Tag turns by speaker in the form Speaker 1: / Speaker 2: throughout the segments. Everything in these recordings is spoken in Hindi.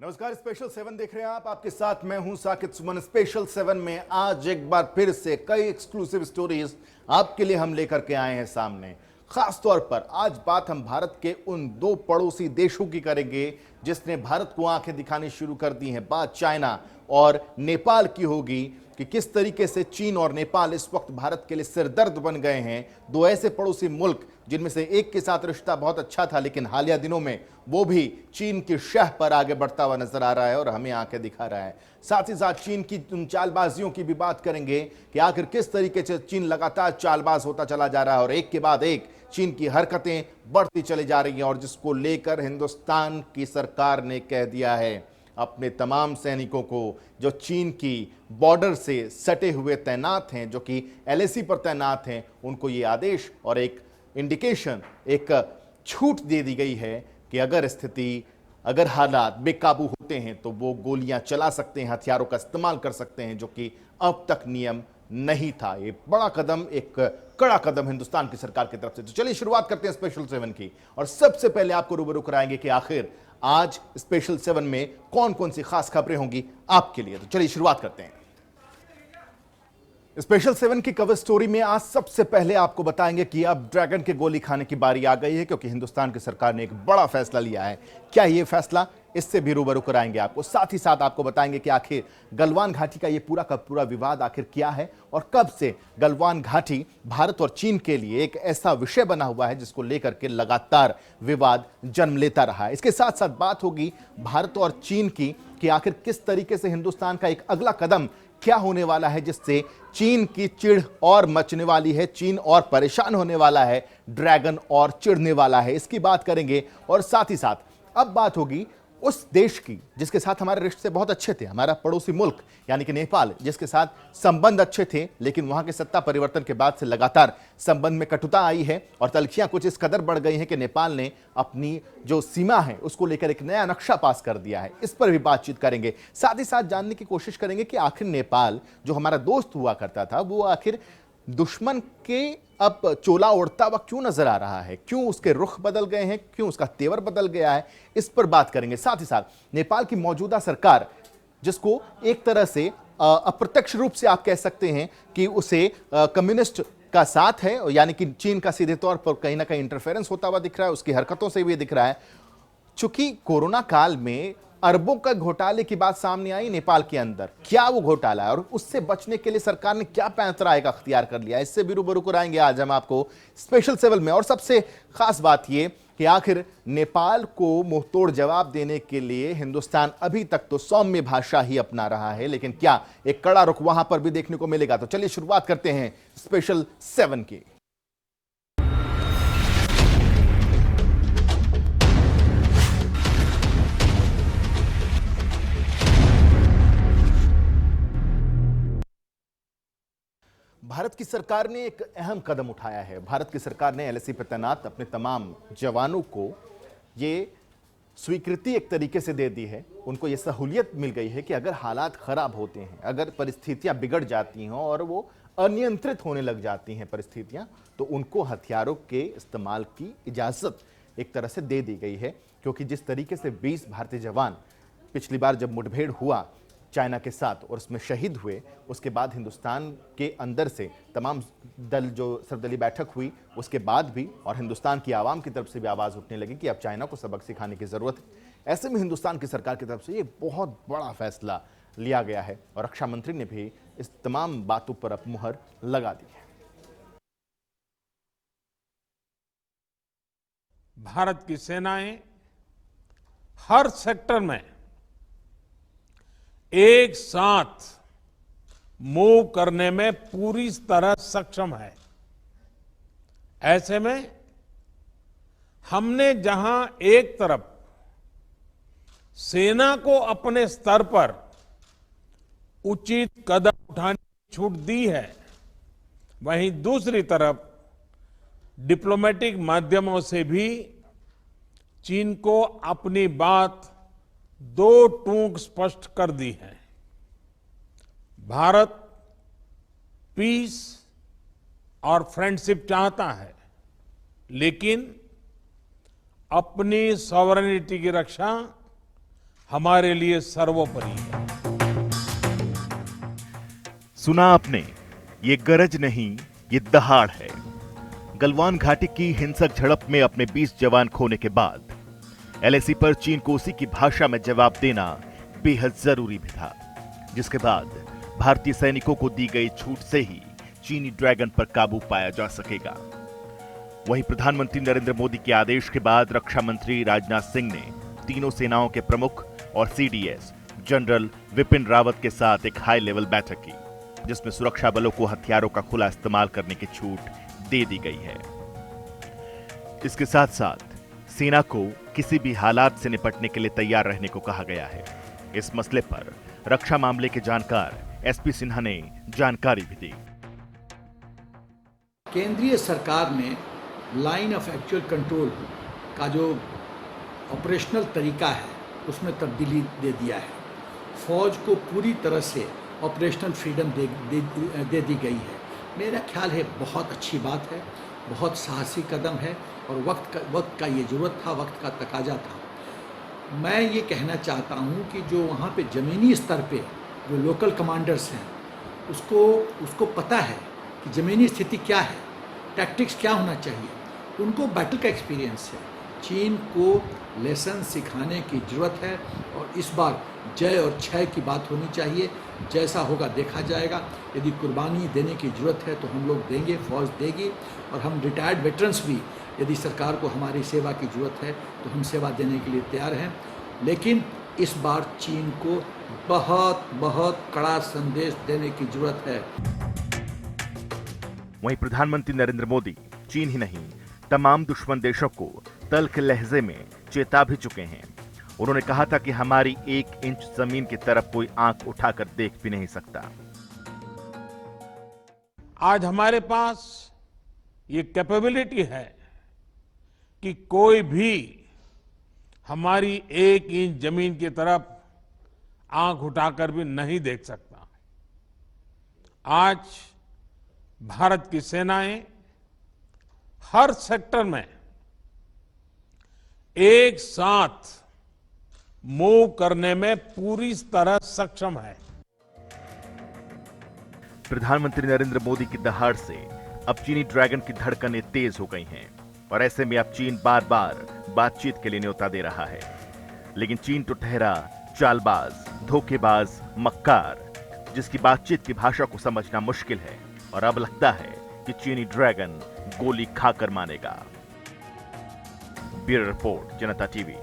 Speaker 1: नमस्कार, स्पेशल 7 देख रहे हैं आप। आपके साथ मैं हूं साकिब सुमन। स्पेशल 7 में आज एक बार फिर से कई एक्सक्लूसिव स्टोरीज आपके लिए हम लेकर के आए हैं सामने। खास तौर पर आज बात हम भारत के उन दो पड़ोसी देशों की करेंगे जिसने भारत को आंखें दिखानी शुरू कर दी हैं। बात चाइना और नेपाल की होगी कि किस तरीके से चीन और नेपाल इस वक्त भारत के लिए सिरदर्द बन गए हैं। दो ऐसे पड़ोसी मुल्क जिनमें से एक के साथ रिश्ता बहुत अच्छा था, लेकिन हालिया दिनों में वो भी चीन की शह पर आगे बढ़ता हुआ नजर आ रहा है और हमें आंखें दिखा रहा है। साथ ही साथ चीन की उन चालबाजियों की भी बात करेंगे कि आखिर किस तरीके से चीन लगातार चालबाज होता चला जा रहा है और एक के बाद एक चीन की हरकतें बढ़ती चली जा रही हैं और जिसको लेकर हिंदुस्तान की सरकार ने कह दिया है अपने तमाम सैनिकों को जो चीन की बॉर्डर से सटे हुए तैनात हैं, जो कि एलएसी पर तैनात हैं, उनको ये आदेश और एक इंडिकेशन, एक छूट दे दी गई है कि अगर हालात बेकाबू होते हैं तो वो गोलियां चला सकते हैं, हथियारों का इस्तेमाल कर सकते हैं, जो कि अब तक नियम नहीं था। ये बड़ा कदम, एक कड़ा कदम हिंदुस्तान की सरकार की तरफ से। तो चलिए शुरुआत करते हैं स्पेशल 7 की और सबसे पहले आपको रूबरू कराएंगे कि आखिर आज स्पेशल 7 में कौन कौन सी खास खबरें होंगी आपके लिए। तो चलिए शुरुआत करते हैं। स्पेशल 7 की कवर स्टोरी में आज सबसे पहले आपको बताएंगे कि अब ड्रैगन के गोली खाने की बारी आ गई है, क्योंकि हिंदुस्तान की सरकार ने एक बड़ा फैसला लिया है। क्या ये फैसला, इससे भी रूबरू कराएंगे आपको। साथ ही साथ आपको बताएंगे कि आखिर गलवान घाटी का ये पूरा का पूरा विवाद आखिर क्या है और कब से गलवान घाटी भारत और चीन के लिए एक ऐसा विषय बना हुआ है जिसको लेकर के लगातार विवाद जन्म लेता रहा है। इसके साथ साथ बात होगी भारत और चीन की कि आखिर किस तरीके से हिंदुस्तान का एक अगला कदम क्या होने वाला है जिससे चीन की चिढ़ और मचने वाली है, चीन और परेशान होने वाला है, ड्रैगन और चिढ़ने वाला है। इसकी बात करेंगे। और साथ ही साथ अब बात होगी उस देश की जिसके साथ हमारे रिश्ते बहुत अच्छे थे, हमारा पड़ोसी मुल्क यानी कि नेपाल, जिसके साथ संबंध अच्छे थे, लेकिन वहां के सत्ता परिवर्तन के बाद से लगातार संबंध में कटुता आई है और तल्खियां कुछ इस कदर बढ़ गई हैं कि नेपाल ने अपनी जो सीमा है उसको लेकर एक नया नक्शा पास कर दिया है। इस पर भी बातचीत करेंगे। साथ ही साथ जानने की कोशिश करेंगे कि आखिर नेपाल जो हमारा दोस्त हुआ करता था वो आखिर दुश्मन के अब चोला ओढ़ता हुआ क्यों नजर आ रहा है, क्यों उसके रुख बदल गए हैं, क्यों उसका तेवर बदल गया है, इस पर बात करेंगे। साथ ही साथ नेपाल की मौजूदा सरकार, जिसको एक तरह से अप्रत्यक्ष रूप से आप कह सकते हैं कि उसे कम्युनिस्ट का साथ है, यानी कि चीन का सीधे तौर पर कहीं ना कहीं इंटरफेरेंस होता हुआ दिख रहा है, उसकी हरकतों से भी दिख रहा है। चूंकि कोरोना काल में अरबों का घोटाले की बात सामने आई नेपाल के अंदर, क्या वो घोटाला है और उससे बचने के लिए सरकार ने क्या पैंतरा का अख्तियार कर लिया, इससे भी रूबरू कराएंगे आज हम आपको स्पेशल 7 में। और सबसे खास बात यह कि आखिर नेपाल को मुंहतोड़ जवाब देने के लिए हिंदुस्तान अभी तक तो सौम्य भाषा ही अपना रहा है, लेकिन क्या एक कड़ा रुख वहां पर भी देखने को मिलेगा। तो चलिए शुरुआत करते हैं स्पेशल 7 की। भारत की सरकार ने एक अहम कदम उठाया है। भारत की सरकार ने एलएसी पर तैनात अपने तमाम जवानों को ये स्वीकृति एक तरीके से दे दी है, उनको ये सहूलियत मिल गई है कि अगर हालात खराब होते हैं, अगर परिस्थितियां बिगड़ जाती हैं और वो अनियंत्रित होने लग जाती हैं परिस्थितियां, तो उनको हथियारों के इस्तेमाल की इजाजत एक तरह से दे दी गई है। क्योंकि जिस तरीके से 20 भारतीय जवान पिछली बार जब मुठभेड़ हुआ चाइना के साथ और उसमें शहीद हुए, उसके बाद हिंदुस्तान के अंदर से तमाम दल जो सर्वदलीय बैठक हुई उसके बाद भी और हिंदुस्तान की आवाम की तरफ से भी आवाज़ उठने लगी कि अब चाइना को सबक सिखाने की ज़रूरत है। ऐसे में हिंदुस्तान की सरकार की तरफ से ये बहुत बड़ा फैसला लिया गया है और रक्षा मंत्री ने भी इस तमाम बातों पर अब मुहर लगा दी है।
Speaker 2: भारत की सेनाएं हर सेक्टर में एक साथ मूव करने में पूरी तरह सक्षम है। ऐसे में हमने जहां एक तरफ सेना को अपने स्तर पर उचित कदम उठाने की छूट दी है, वहीं दूसरी तरफ डिप्लोमेटिक माध्यमों से भी चीन को अपनी बात दो टूक स्पष्ट कर दी है। भारत पीस और फ्रेंडशिप चाहता है, लेकिन अपनी सॉवरेनिटी की रक्षा हमारे लिए सर्वोपरि है।
Speaker 1: सुना आपने, ये गरज नहीं, ये दहाड़ है। गलवान घाटी की हिंसक झड़प में अपने 20 जवान खोने के बाद एलएसी पर चीन को उसी की भाषा में जवाब देना बेहद जरूरी भी था, जिसके बाद भारतीय सैनिकों को दी गई छूट से ही चीनी ड्रैगन पर काबू पाया जा सकेगा। वहीं प्रधानमंत्री नरेंद्र मोदी के आदेश के बाद रक्षा मंत्री राजनाथ सिंह ने तीनों सेनाओं के प्रमुख और सीडीएस जनरल विपिन रावत के साथ एक हाई लेवल बैठक की, जिसमें सुरक्षा बलों को हथियारों का खुला इस्तेमाल करने की छूट दे दी गई है। इसके साथ साथ सेना को किसी भी हालात से निपटने के लिए तैयार रहने को कहा गया है। इस मसले पर रक्षा मामले के जानकार एसपी सिन्हा ने जानकारी भी दी।
Speaker 3: केंद्रीय सरकार ने लाइन ऑफ एक्चुअल कंट्रोल का जो ऑपरेशनल तरीका है उसमें तब्दीली दे दिया है। फौज को पूरी तरह से ऑपरेशनल फ्रीडम दे दी गई है। मेरा ख्याल है बहुत अच्छी बात है, बहुत साहसी कदम है और वक्त का ये ज़रूरत था, वक्त का तकाजा था। मैं ये कहना चाहता हूँ कि जो वहाँ पे ज़मीनी स्तर पे जो लोकल कमांडर्स हैं उसको पता है कि ज़मीनी स्थिति क्या है, टैक्टिक्स क्या होना चाहिए, उनको बैटल का एक्सपीरियंस है। चीन को लेसन सिखाने की ज़रूरत है और इस बार जय और क्षय की बात होनी चाहिए। जैसा होगा देखा जाएगा। यदि कुर्बानी देने की ज़रूरत है तो हम लोग देंगे, फौज देगी, और हम रिटायर्ड वेटरन्स भी, यदि सरकार को हमारी सेवा की ज़रूरत है तो हम सेवा देने के लिए तैयार हैं। लेकिन इस बार चीन को बहुत बहुत कड़ा संदेश देने की ज़रूरत है।
Speaker 1: वहीं प्रधानमंत्री नरेंद्र मोदी चीन ही नहीं, तमाम दुश्मन देशों को तल्ख लहजे में चेता भी चुके हैं। उन्होंने कहा था कि हमारी 1 इंच जमीन की तरफ कोई आंख उठाकर देख भी नहीं सकता।
Speaker 2: आज हमारे पास ये कैपेबिलिटी है कि कोई भी हमारी 1 इंच जमीन की तरफ आंख उठाकर भी नहीं देख सकता। आज भारत की सेनाएं हर सेक्टर में एक साथ मूव करने में पूरी तरह सक्षम है।
Speaker 1: प्रधानमंत्री नरेंद्र मोदी की दहाड़ से अब चीनी ड्रैगन की धड़कनें तेज हो गई हैं और ऐसे में अब चीन बार बार बातचीत के लिए न्योता दे रहा है। लेकिन चीन तो ठहरा चालबाज, धोखेबाज, मक्कार, जिसकी बातचीत की भाषा को समझना मुश्किल है और अब लगता है कि चीनी ड्रैगन गोली खाकर मानेगा। ब्यूरो रिपोर्ट, जनता टीवी।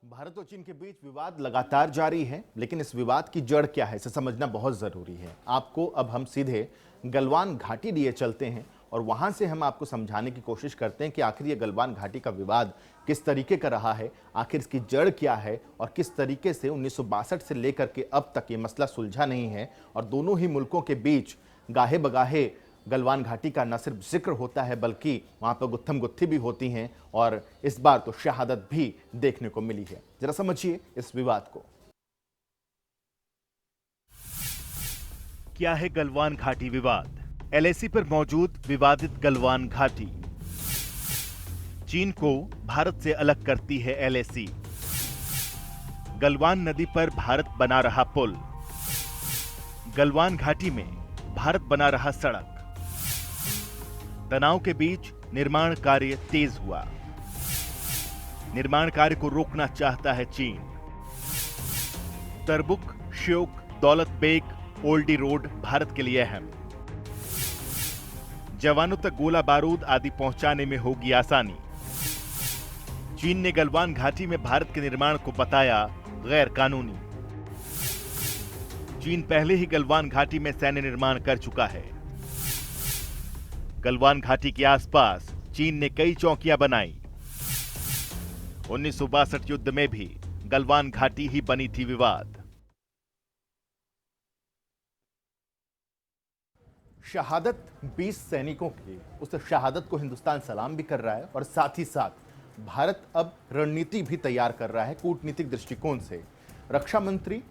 Speaker 1: भारत और चीन के बीच विवाद लगातार जारी है, लेकिन इस विवाद की जड़ क्या है इसे समझना बहुत जरूरी है। आपको अब हम सीधे गलवान घाटी लिए चलते हैं और वहां से हम आपको समझाने की कोशिश करते हैं कि आखिर ये गलवान घाटी का विवाद किस तरीके का रहा है, आखिर इसकी जड़ क्या है और किस तरीके से 1962 से लेकर के अब तक ये मसला सुलझा नहीं है और दोनों ही मुल्कों के बीच गाहे बगाहे गलवान घाटी का न सिर्फ जिक्र होता है बल्कि वहां पर गुत्थम गुत्थी भी होती हैं और इस बार तो शहादत भी देखने को मिली है। जरा समझिए इस विवाद को। क्या है गलवान घाटी विवाद? एलएसी पर मौजूद विवादित गलवान घाटी चीन को भारत से अलग करती है एलएसी। गलवान नदी पर भारत बना रहा पुल, गलवान घाटी में भारत बना रहा सड़क। तनाव के बीच निर्माण कार्य तेज हुआ। निर्माण कार्य को रोकना चाहता है चीन। तरबुक, श्योक, दौलत बेग, ओल्डी रोड भारत के लिए अहम। जवानों तक गोला बारूद आदि पहुंचाने में होगी आसानी। चीन ने गलवान घाटी में भारत के निर्माण को बताया गैर कानूनी। चीन पहले ही गलवान घाटी में सैन्य निर्माण कर चुका है। गलवान घाटी के आसपास चीन ने कई चौकियां बनाई। 1962 युद्ध में भी गलवान घाटी ही बनी थी विवाद। शहादत 20 सैनिकों की, उस शहादत को हिंदुस्तान सलाम भी कर रहा है और साथ ही साथ भारत अब रणनीति भी तैयार कर रहा है कूटनीतिक दृष्टिकोण से। रक्षा मंत्री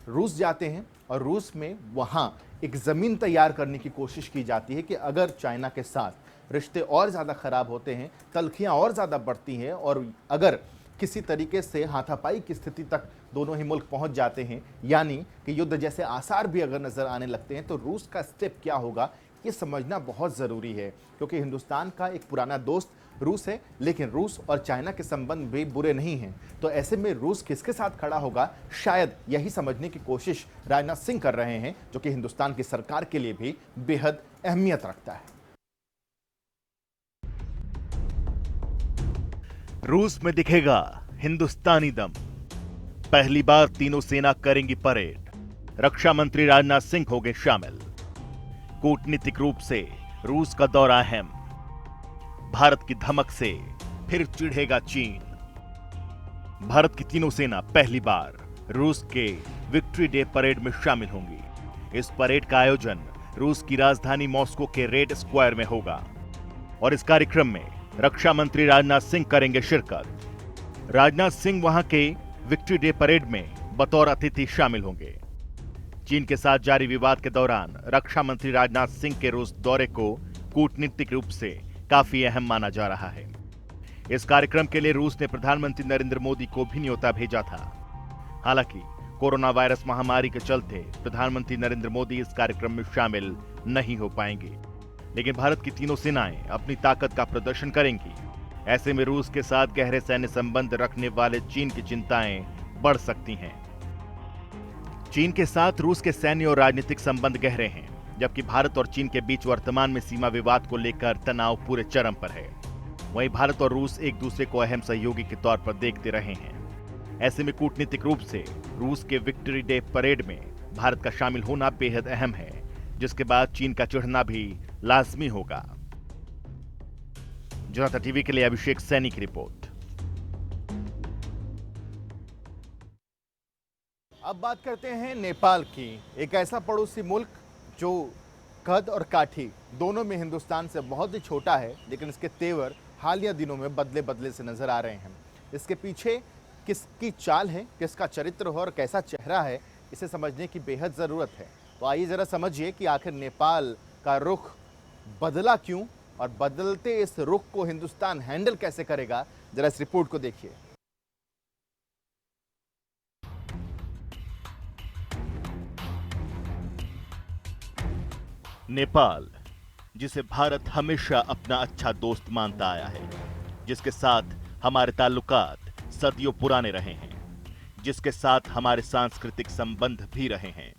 Speaker 1: रूस जाते हैं और रूस में वहां एक जमीन तैयार करने की कोशिश की जाती है कि अगर चाइना के साथ रिश्ते और ज़्यादा खराब होते हैं, तल्खियाँ और ज़्यादा बढ़ती हैं और अगर किसी तरीके से हाथापाई की स्थिति तक दोनों ही मुल्क पहुंच जाते हैं, यानी कि युद्ध जैसे आसार भी अगर नजर आने लगते हैं, तो रूस का स्टेप क्या होगा ये समझना बहुत ज़रूरी है। क्योंकि हिंदुस्तान का एक पुराना दोस्त रूस है, लेकिन रूस और चाइना के संबंध भी बुरे नहीं हैं। तो ऐसे में रूस किसके साथ खड़ा होगा, शायद यही समझने की कोशिश राजनाथ सिंह कर रहे हैं, जो कि हिंदुस्तान की सरकार के लिए भी बेहद अहमियत रखता है।
Speaker 4: रूस में दिखेगा हिंदुस्तानी दम। पहली बार तीनों सेना करेंगी परेड। रक्षा मंत्री राजनाथ सिंह होंगे शामिल। कूटनीतिक रूप से रूस का दौरा अहम। भारत की धमक से फिर चिढ़ेगा चीन। भारत की तीनों सेना पहली बार रूस के विक्ट्री डे परेड में शामिल होंगी। इस परेड का आयोजन रूस की राजधानी मॉस्को के रेड स्क्वायर में होगा और इस कार्यक्रम में रक्षा मंत्री राजनाथ सिंह करेंगे शिरकत। राजनाथ सिंह वहां के विक्ट्री डे परेड में बतौर अतिथि शामिल होंगे। चीन के साथ जारी विवाद के दौरान रक्षा मंत्री राजनाथ सिंह के रूस दौरे को कूटनीतिक रूप से काफी अहम माना जा रहा है। इस कार्यक्रम के लिए रूस ने प्रधानमंत्री नरेंद्र मोदी को भी न्योता भेजा था। हालांकि कोरोना वायरस महामारी के चलते प्रधानमंत्री नरेंद्र मोदी इस कार्यक्रम में शामिल नहीं हो पाएंगे, लेकिन भारत की तीनों सेनाएं अपनी ताकत का प्रदर्शन करेंगी। ऐसे में रूस के साथ गहरे सैन्य संबंध रखने वाले चीन की चिंताएं बढ़ सकती हैं। चीन के साथ रूस के सैन्य और राजनीतिक संबंध गहरे हैं, जबकि भारत और चीन के बीच वर्तमान में सीमा विवाद को लेकर तनाव पूरे चरम पर है। वहीं भारत और रूस एक दूसरे को अहम सहयोगी के तौर पर देखते रहे हैं। ऐसे में कूटनीतिक रूप से रूस के विक्ट्री डे परेड में भारत का शामिल होना बेहद अहम है, जिसके बाद चीन का चिढ़ना भी लाजमी होगा। जनता टीवी के लिए अभिषेक सैनी की रिपोर्ट।
Speaker 1: अब बात करते हैं नेपाल की, एक ऐसा पड़ोसी मुल्क जो कद और काठी दोनों में हिंदुस्तान से बहुत ही छोटा है, लेकिन इसके तेवर हालिया दिनों में बदले बदले से नजर आ रहे हैं। इसके पीछे किसकी चाल है, किसका चरित्र हो और कैसा चेहरा है, इसे समझने की बेहद ज़रूरत है। तो आइए ज़रा समझिए कि आखिर नेपाल का रुख बदला क्यों और बदलते इस रुख को हिंदुस्तान हैंडल कैसे करेगा। जरा इस रिपोर्ट को देखिए।
Speaker 4: नेपाल, जिसे भारत हमेशा अपना अच्छा दोस्त मानता आया है, जिसके साथ हमारे ताल्लुकात सदियों पुराने रहे हैं, जिसके साथ हमारे सांस्कृतिक संबंध भी रहे हैं,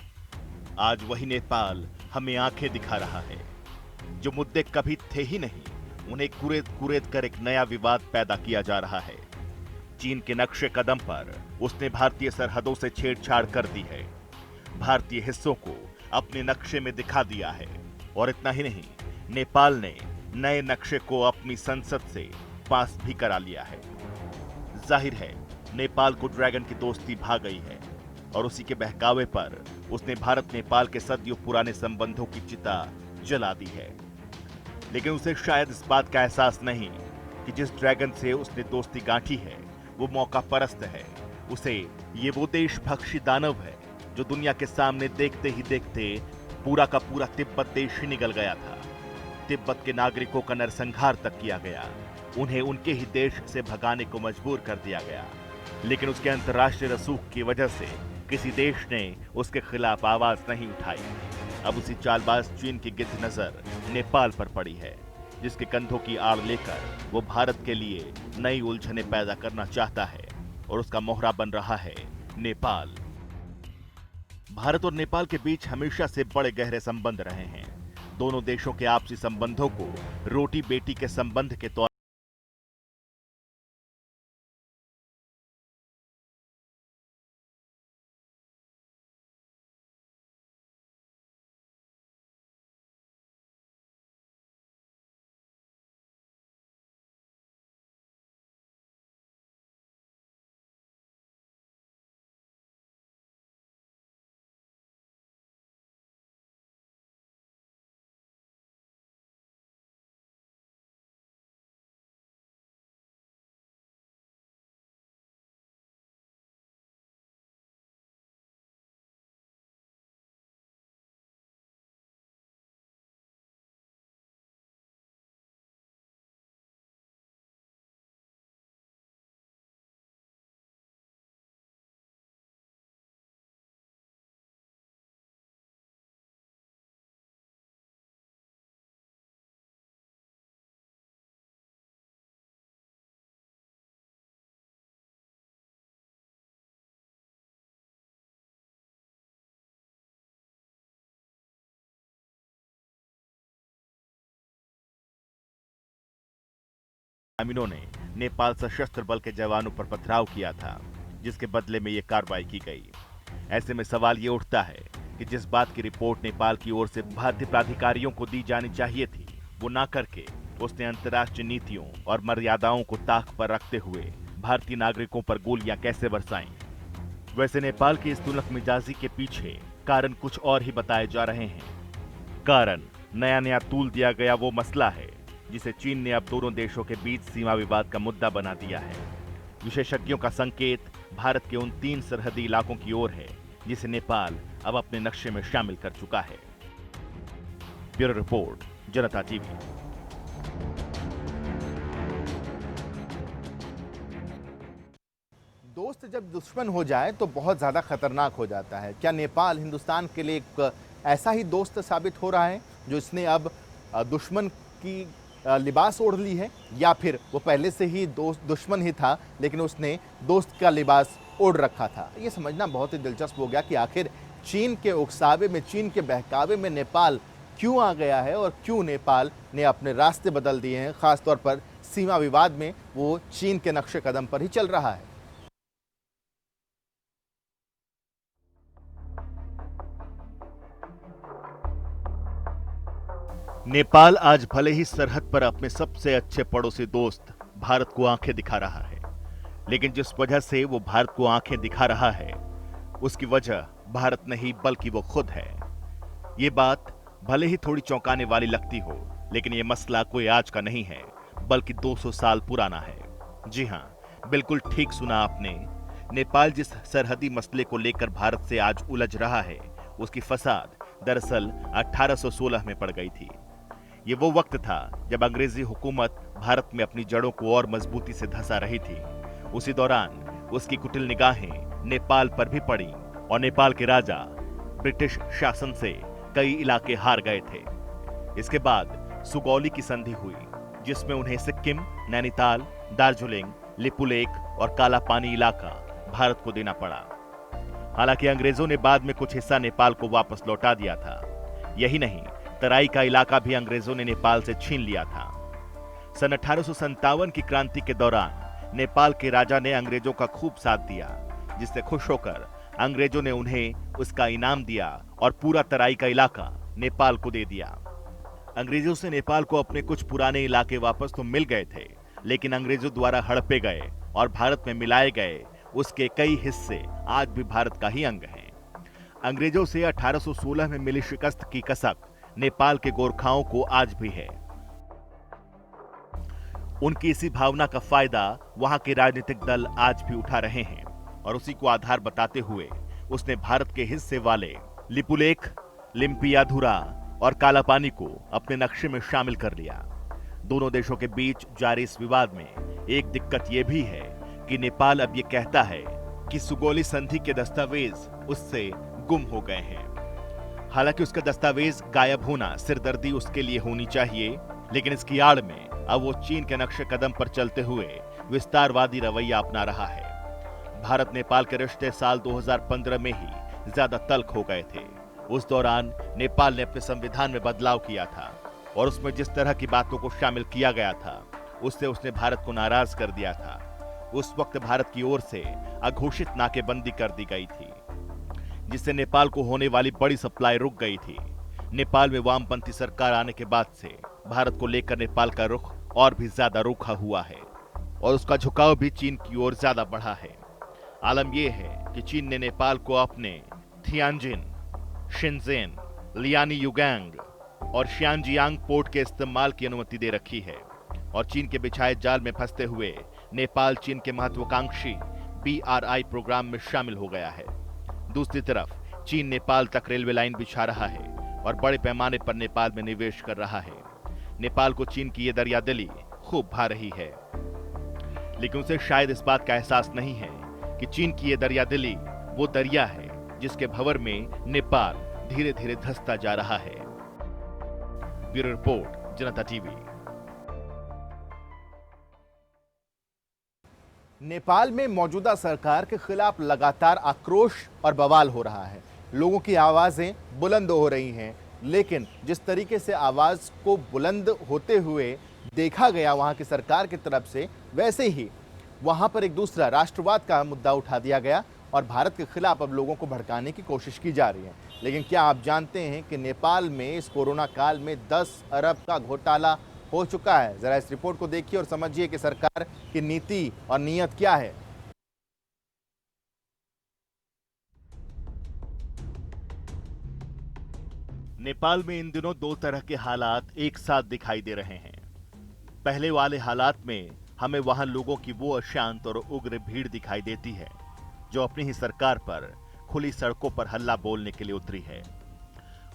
Speaker 4: आज वही नेपाल हमें आंखें दिखा रहा है। जो मुद्दे कभी थे ही नहीं, उन्हें कुरेद कुरेद कर एक नया विवाद पैदा किया जा रहा है। चीन के नक्शे कदम पर उसने भारतीय सरहदों से छेड़छाड़ कर दी है, भारतीय हिस्सों को अपने नक्शे में दिखा दिया है और इतना ही नहीं, नेपाल ने नए नक्शे को अपनी संसद से पास भी करा लिया है। जाहिर है नेपाल को ड्रैगन की दोस्ती भा गई है और उसी के बहकावे पर उसने भारत नेपाल के सदियों पुराने संबंधों की चिता जला दी है। लेकिन उसे शायद इस बात का एहसास नहीं कि जिस ड्रैगन से उसने दोस्ती गांठी है वो मौका परस्त है। उसे ये वो देशभक्षी दानव है जो दुनिया के सामने देखते ही देखते पूरा का पूरा तिब्बत देश ही निगल गया था। तिब्बत के नागरिकों का नरसंहार तक किया गया, उन्हें उनके ही देश से भगाने को मजबूर कर दिया गया। लेकिन उसके अंतर्राष्ट्रीय रसूख की वजह से किसी देश ने उसके खिलाफ आवाज नहीं उठाई। अब उसी चालबाज चीन की गिद्ध नजर नेपाल पर पड़ी है, जिसके कंधों की आड़ लेकर वो भारत के लिए नई उलझने पैदा करना चाहता है और उसका मोहरा बन रहा है नेपाल। भारत और नेपाल के बीच हमेशा से बड़े गहरे संबंध रहे हैं। दोनों देशों के आपसी संबंधों को रोटी बेटी के संबंध के तौर ग्रामीणों ने नेपाल सशस्त्र बल के जवानों पर पथराव किया था, जिसके बदले में यह कार्रवाई की गई। ऐसे में सवाल ये उठता है कि जिस बात की रिपोर्ट नेपाल की ओर से भारतीय प्राधिकारियों को दी जानी चाहिए थी, वो ना करके उसने अंतर्राष्ट्रीय नीतियों और मर्यादाओं को ताक पर रखते हुए भारतीय नागरिकों पर गोलियां कैसे बरसाईं। वैसे नेपाल की इस तुनक मिजाजी के पीछे कारण कुछ और ही बताए जा रहे हैं। कारण नया नया तूल दिया गया वो मसला है जिसे चीन ने अब दोनों देशों के बीच सीमा विवाद का मुद्दा बना दिया है। विशेषज्ञों का संकेत भारत के उन 3 सरहदी इलाकों की ओर है जिसे नेपाल अब अपने नक्शे में शामिल कर चुका है। ब्यूरो रिपोर्ट, जनता टीवी।
Speaker 1: दोस्त जब दुश्मन हो जाए तो बहुत ज्यादा खतरनाक हो जाता है। क्या नेपाल हिंदुस्तान के लिए एक ऐसा ही दोस्त साबित हो रहा है जो इसने अब दुश्मन की लिबास ओढ़ ली है, या फिर वो पहले से ही दुश्मन ही था लेकिन उसने दोस्त का लिबास ओढ़ रखा था? ये समझना बहुत ही दिलचस्प हो गया कि आखिर चीन के उकसावे में, चीन के बहकावे में नेपाल क्यों आ गया है और क्यों नेपाल ने अपने रास्ते बदल दिए हैं। खासतौर पर सीमा विवाद में वो चीन के नक्शे कदम पर ही चल रहा है।
Speaker 4: नेपाल आज भले ही सरहद पर अपने सबसे अच्छे पड़ोसी दोस्त भारत को आंखें दिखा रहा है, लेकिन जिस वजह से वो भारत को आंखें दिखा रहा है उसकी वजह भारत नहीं बल्कि वो खुद है। ये बात भले ही थोड़ी चौंकाने वाली लगती हो, लेकिन ये मसला कोई आज का नहीं है बल्कि 200 साल पुराना है। जी हां, बिल्कुल ठीक सुना आपने। नेपाल जिस सरहदी मसले को लेकर भारत से आज उलझ रहा है उसकी फसाद दरअसल 1816 में पड़ गई थी। ये वो वक्त था जब अंग्रेजी हुकूमत भारत में अपनी जड़ों को और मजबूती से धंसा रही थी। उसी दौरान उसकी कुटिल निगाहें नेपाल पर भी पड़ी और नेपाल के राजा ब्रिटिश शासन से कई इलाके हार गए थे। इसके बाद सुगौली की संधि हुई जिसमें उन्हें सिक्किम, नैनीताल, दार्जिलिंग, लिपुलेख और काला पानी इलाका भारत को देना पड़ा। हालांकि अंग्रेजों ने बाद में कुछ हिस्सा नेपाल को वापस लौटा दिया था। यही नहीं, तराई का इलाका भी अंग्रेजों ने नेपाल से छीन लिया था। सन 1857 की क्रांति के दौरान नेपाल के राजा ने अंग्रेजों का खूब साथ दिया, जिससे खुश होकर अंग्रेजों ने उन्हें उसका इनाम दिया और पूरा तराई का इलाका नेपाल को दे दिया। अंग्रेजों से नेपाल को अपने कुछ पुराने इलाके वापस तो मिल गए थे, लेकिन अंग्रेजों द्वारा हड़पे गए और भारत में मिलाए गए उसके कई हिस्से आज भी भारत का ही अंग हैं। अंग्रेजों से 1816 में मिली शिकस्त की कसक नेपाल के गोरखाओं को आज भी है। उनकी इसी भावना का फायदा वहां के राजनीतिक दल आज भी उठा रहे हैं और उसी को आधार बताते हुए उसने भारत के हिस्से वाले लिपुलेख, लिम्पियाधुरा और कालापानी को अपने नक्शे में शामिल कर लिया। दोनों देशों के बीच जारी इस विवाद में एक दिक्कत यह भी है कि नेपाल अब यह कहता है कि सुगौली संधि के दस्तावेज उससे गुम हो गए हैं। हालांकि उसका दस्तावेज गायब होना सिरदर्दी उसके लिए होनी चाहिए, लेकिन इसकी आड़ में अब वो चीन के नक्शे कदम पर चलते हुए विस्तारवादी रवैया अपना रहा है। भारत नेपाल के रिश्ते साल 2015 में ही ज्यादा तल्ख हो गए थे। उस दौरान नेपाल ने अपने संविधान में बदलाव किया था और उसमें जिस तरह की बातों को शामिल किया गया था उससे उसने भारत को नाराज कर दिया था। उस वक्त भारत की ओर से अघोषित नाकेबंदी कर दी गई थी, जिससे नेपाल को होने वाली बड़ी सप्लाई रुक गई थी। नेपाल में वामपंथी सरकार आने के बाद से भारत को लेकर नेपाल का रुख और भी ज्यादा रूखा हुआ है और उसका झुकाव भी चीन की ओर ज्यादा बढ़ा है। आलम यह है कि चीन ने नेपाल को अपने थियानजिन, शिनजेन, लियानीयुगांग और शियानजियांग पोर्ट के इस्तेमाल की अनुमति दे रखी है और चीन के बिछाए जाल में फंसते हुए नेपाल चीन के महत्वाकांक्षी BRI प्रोग्राम में शामिल हो गया है। दूसरी तरफ चीन नेपाल तक रेलवे लाइन बिछा रहा है और बड़े पैमाने पर नेपाल में निवेश कर रहा है। नेपाल को चीन की यह दरियादिली खूब भा रही है, लेकिन उसे शायद इस बात का एहसास नहीं है कि चीन की यह दरियादिली वो दरिया है जिसके भंवर में नेपाल धीरे धीरे धंसता जा रहा है। ब्यूरो रिपोर्ट, जनता टीवी।
Speaker 1: नेपाल में मौजूदा सरकार के खिलाफ लगातार आक्रोश और बवाल हो रहा है। लोगों की आवाजें बुलंद हो रही हैं, लेकिन जिस तरीके से आवाज को बुलंद होते हुए देखा गया वहां की सरकार की तरफ से, वैसे ही वहां पर एक दूसरा राष्ट्रवाद का मुद्दा उठा दिया गया और भारत के खिलाफ अब लोगों को भड़काने की कोशिश की जा रही है। लेकिन क्या आप जानते हैं कि नेपाल में इस कोरोना काल में 10 अरब का घोटाला हो चुका है? जरा इस रिपोर्ट को देखिए और समझिए कि सरकार की नीति और नीयत क्या है।
Speaker 4: नेपाल में इन दिनों दो तरह के हालात एक साथ दिखाई दे रहे हैं। पहले वाले हालात में हमें वहां लोगों की वो अशांत और उग्र भीड़ दिखाई देती है जो अपनी ही सरकार पर खुली सड़कों पर हल्ला बोलने के लिए उतरी है।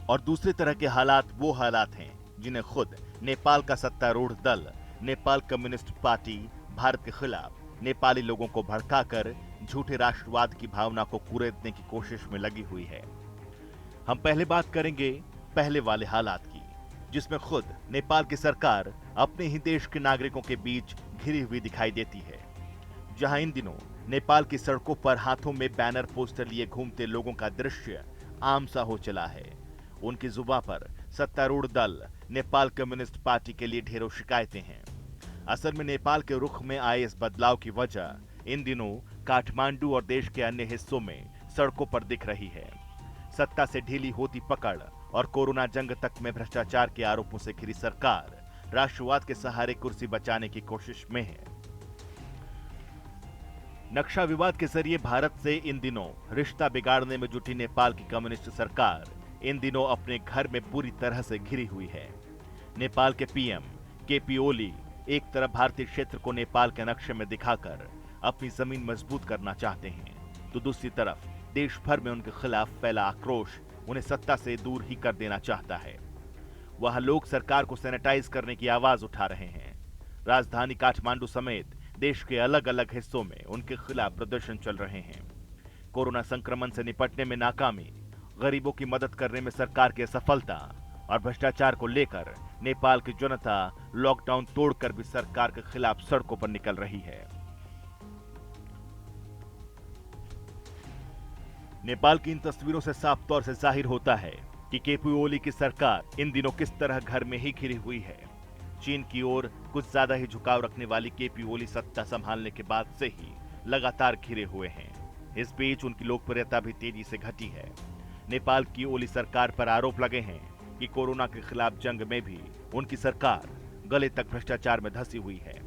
Speaker 4: और दूसरी तरह के हालात वो हालात हैं जिन्हें खुद नेपाल का सत्तारूढ़ दल नेपाल कम्युनिस्ट पार्टी भारत के खिलाफ नेपाली लोगों को भड़काकर झूठे राष्ट्रवाद की भावना को कुरेदने की कोशिश में लगी हुई है। हम पहले बात करेंगे पहले वाले हालात की, जिसमें खुद नेपाल की सरकार अपने ही देश के नागरिकों के बीच घिरी हुई दिखाई देती है। जहां इन दिनों नेपाल की सड़कों पर हाथों में बैनर पोस्टर लिए घूमते लोगों का दृश्य आम सा हो चला है। उनकी जुबां पर सत्तारूढ़ दल नेपाल कम्युनिस्ट पार्टी के लिए ढेरों शिकायतें हैं। असल में नेपाल के रुख में आए इस बदलाव की वजह इन दिनों काठमांडू और देश के अन्य हिस्सों में सड़कों पर दिख रही है। सत्ता से ढीली होती पकड़ और कोरोना जंग तक में भ्रष्टाचार के आरोपों से घिरी सरकार राष्ट्रवाद के सहारे कुर्सी बचाने की कोशिश में है। नक्शा विवाद के जरिए भारत से इन दिनों रिश्ता बिगाड़ने में जुटी नेपाल की कम्युनिस्ट सरकार इन दिनों अपने घर में पूरी तरह से घिरी हुई है। नेपाल के पीएम केपी ओली एक तरफ भारतीय क्षेत्र को नेपाल के नक्शे में दिखाकर अपनी जमीन मजबूत करना चाहते हैं, तो दूसरी तरफ देश भर में उनके खिलाफ फैला आक्रोश उन्हें सत्ता से दूर ही कर देना चाहता है। वहां लोग सरकार को सैनिटाइज करने की आवाज उठा रहे हैं। राजधानी काठमांडू समेत देश के अलग अलग हिस्सों में उनके खिलाफ प्रदर्शन चल रहे हैं। कोरोना संक्रमण से निपटने में नाकामी, गरीबों की मदद करने में सरकार की असफलता और भ्रष्टाचार को लेकर नेपाल की जनता लॉकडाउन तोड़कर भी सरकार के खिलाफ सड़कों पर निकल रही है। नेपाल की इन तस्वीरों से साफ तौर से जाहिर होता है कि केपी ओली की सरकार इन दिनों किस तरह घर में ही घिरी हुई है। चीन की ओर कुछ ज्यादा ही झुकाव रखने वाली केपी ओली सत्ता संभालने के बाद से ही लगातार घिरे हुए हैं। इस बीच उनकी लोकप्रियता भी तेजी से घटी है। नेपाल की ओली सरकार पर आरोप लगे हैं कि कोरोना के खिलाफ जंग में भी उनकी सरकार गले तक भ्रष्टाचार में धंसी हुई है।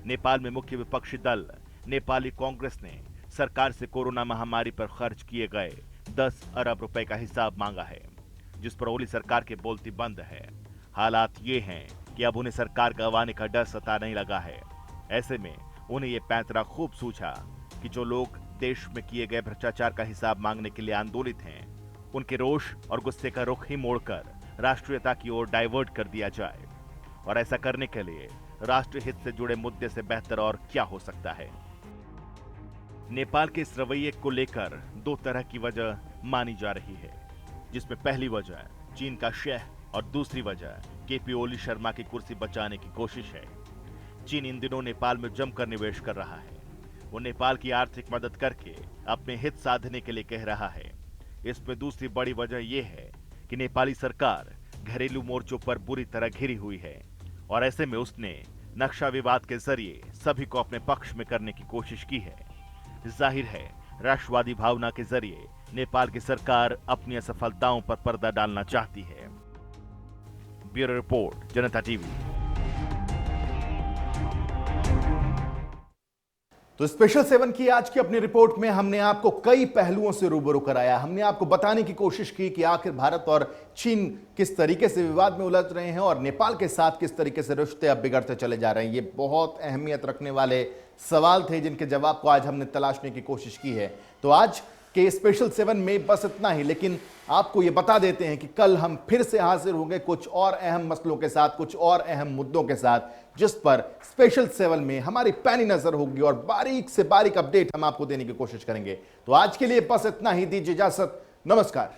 Speaker 4: नेपाल में मुख्य विपक्षी दल नेपाली कांग्रेस ने सरकार से कोरोना महामारी पर खर्च किए गए 10 अरब रुपए का हिसाब मांगा है, जिस पर ओली सरकार के बोलती बंद है। हालात ये हैं कि अब उन्हें सरकार गंवाने का डर सताने लगा है। ऐसे में उन्हें ये पैंतरा खूब सूझा कि जो लोग देश में किए गए भ्रष्टाचार का हिसाब मांगने के लिए आंदोलित हैं, उनके रोष और गुस्से का रुख ही मोड़कर राष्ट्रीयता की ओर डाइवर्ट कर दिया जाए। और ऐसा करने के लिए राष्ट्रीय हित से जुड़े मुद्दे से बेहतर और क्या हो सकता है। नेपाल के इस रवैये को लेकर दो तरह की वजह मानी जा रही है, जिसमें पहली वजह चीन का शह और दूसरी वजह केपी ओली शर्मा की कुर्सी बचाने की कोशिश है। चीन इन दिनों नेपाल में जमकर निवेश कर रहा है। वो नेपाल की आर्थिक मदद करके अपने हित साधने के लिए कह रहा है। इसमें दूसरी बड़ी वजह यह है कि नेपाली सरकार घरेलू मोर्चों पर बुरी तरह घिरी हुई है और ऐसे में उसने नक्शा विवाद के जरिए सभी को अपने पक्ष में करने की कोशिश की है। जाहिर है राष्ट्रवादी भावना के जरिए नेपाल की सरकार अपनी असफलताओं पर पर्दा डालना चाहती है। ब्यूरो रिपोर्ट, जनता टीवी।
Speaker 1: तो स्पेशल 7 की आज की अपनी रिपोर्ट में हमने आपको कई पहलुओं से रूबरू कराया। हमने आपको बताने की कोशिश की कि आखिर भारत और चीन किस तरीके से विवाद में उलझ रहे हैं और नेपाल के साथ किस तरीके से रिश्ते अब बिगड़ते चले जा रहे हैं। ये बहुत अहमियत रखने वाले सवाल थे जिनके जवाब को आज हमने तलाशने की कोशिश की है। तो आज के स्पेशल 7 में बस इतना ही, लेकिन आपको ये बता देते हैं कि कल हम फिर से हाजिर होंगे कुछ और अहम मसलों के साथ, कुछ और अहम मुद्दों के साथ, जिस पर स्पेशल 7 में हमारी पैनी नजर होगी और बारीक से बारीक अपडेट हम आपको देने की कोशिश करेंगे। तो आज के लिए बस इतना ही, दीजिए इजाजत, नमस्कार।